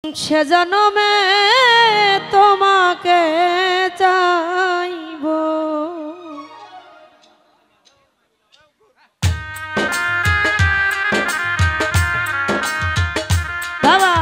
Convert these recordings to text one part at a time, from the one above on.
সে জনমে তোমাকে চাইব বাবা।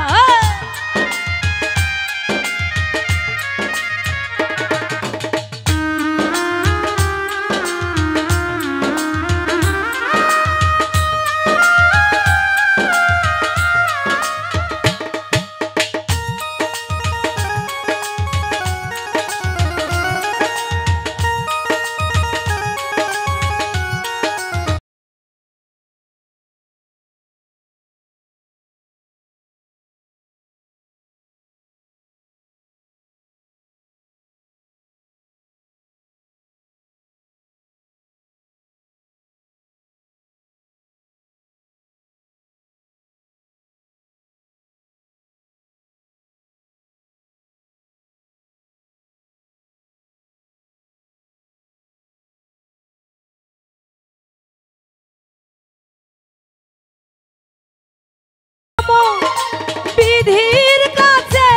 বিধির কাছে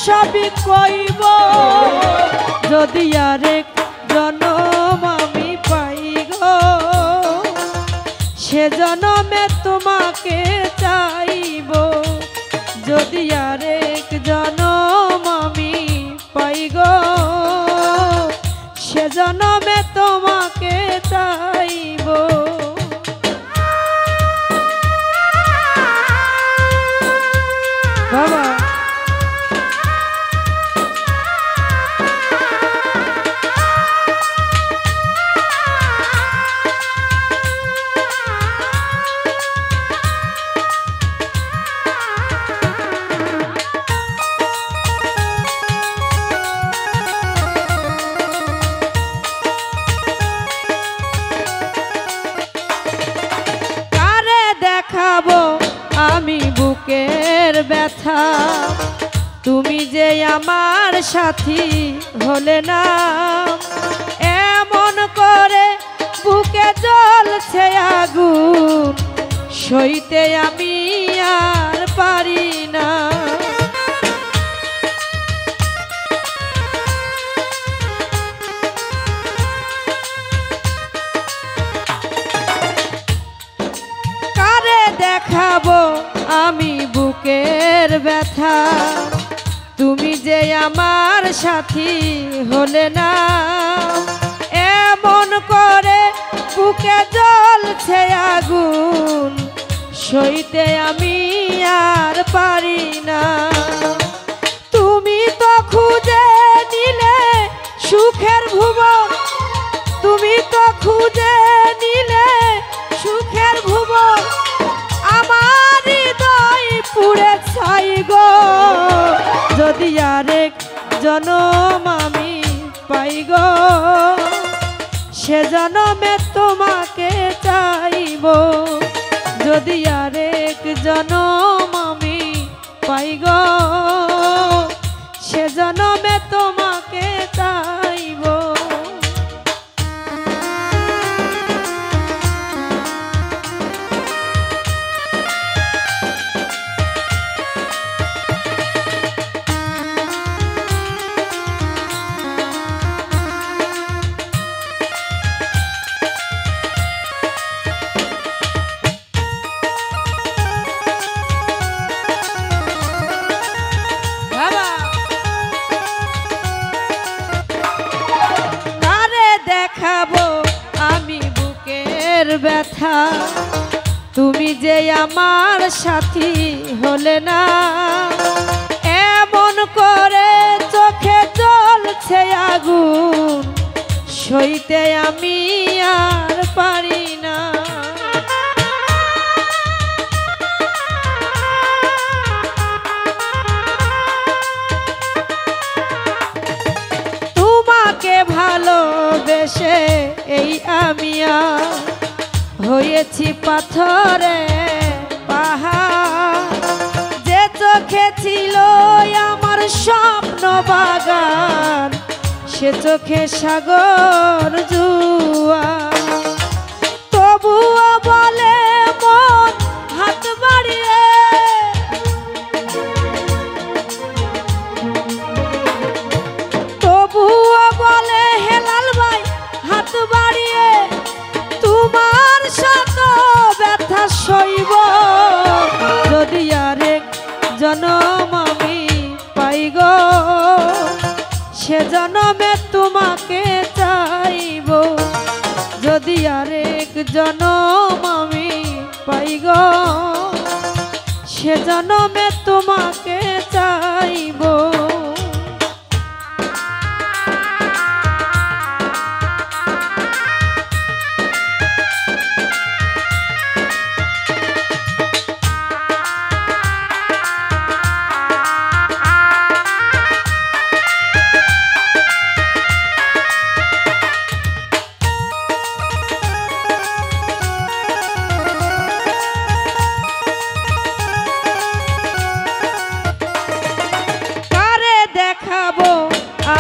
সবই কইব যদি আরেক জনম আমি পাই গো সে জনমে তোমাকে চাইব যদি আরেক জনম আমি পাই গো সে জনমে তোমাকে চাইব। বাবা কারে দেখাবো আমি বুকের ব্যথা তুমি যে আমার সাথী হলে না এমন করে বুকে জ্বলছে আগুন সইতে আমি আর পারি না। কারে দেখাবো আমি বুকের ব্যথা তুমি যে আমার সাথী হলে না এমন করে বুকে জ্বলছে আগুন সইতে আমি আর পারি না। তুমি তো খুঁজে নিলে সুখের ভুবন তুমি তো খুঁজে নিলে সুখের ভুবন আমার হৃদয় পুড়ে ছাই গো যদি আরেক জনম আমি পাই গো সে জনমে তোমাকে চাইব যদি আরেক জনম আমি পাই গো সে জনমে তোমাকে চাইব। দেখাবো আমি বুকের ব্যথা তুমি যে আমার সাথী হলে না এমন করে চোখে জ্বলছে আগুন সইতে আমি আর পারি না। তোমাকে ভালোবেসে এই আমি হয়েছি পাথরে পাহাড় যে চোখে ছিল আমার স্বপ্ন বাগান সে চোখে সাগর জুয়ার তবুও বলে মন হাত বাড়িয়ে জনম আমি পাই গো সে জনমে তোমাকে চাইব যদি আরেক জনম আমি পাই গো সে জনমে তোমাকে চাইব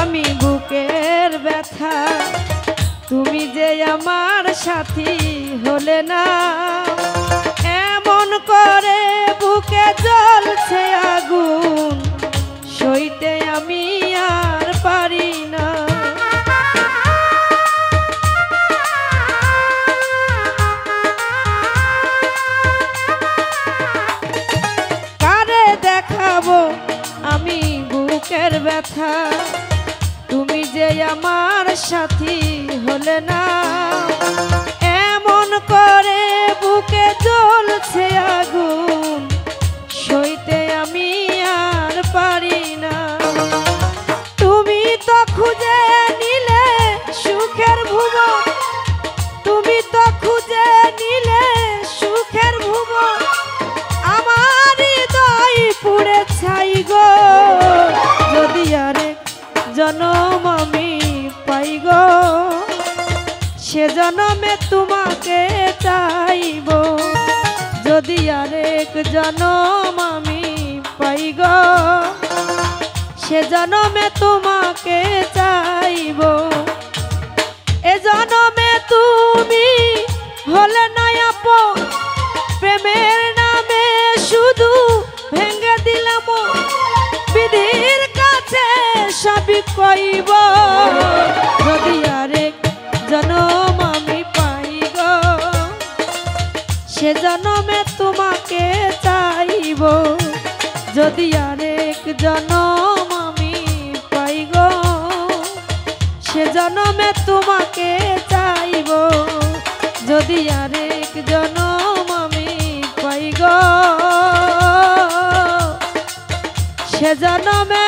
আমি বুকের ব্যথা তুমি যে আমার সাথী হলে না এমন করে বুকে জ্বলছে আগুন সইতে আমি আর পারি না কারে দেখাবো আমি বুকের ব্যথা তুমি যে আমার সাথী হলে না এমন করে বুকে জ্বলছে আগুন সইতে আমি আর পারি না তুমি তো খুঁজে নিলে সুখের ভুবন তুমি তো খুঁজে নিলে সুখের ভুবন আমার হৃদয় পুড়ে ছাই গো যদি আরেক জনম আমি পাই গো সে জনমে তোমাকে চাইব যদি আরেক জনম আমি পাই গো সে জনমে তোমাকে চাইব এ জনমে তুমি হলে না আপন প্রেমের নামে শুধু ভেঙে দিলাম বিধির কাছে সবই কইব যদি আরেক জনম আমি পাই গো সে জনমে তোমাকে চাইব যদি আরেক জনম আমি পাই গো সে জনমে তোমাকে চাইব যদি আরেক জনম আমি পাই গো সে জনমে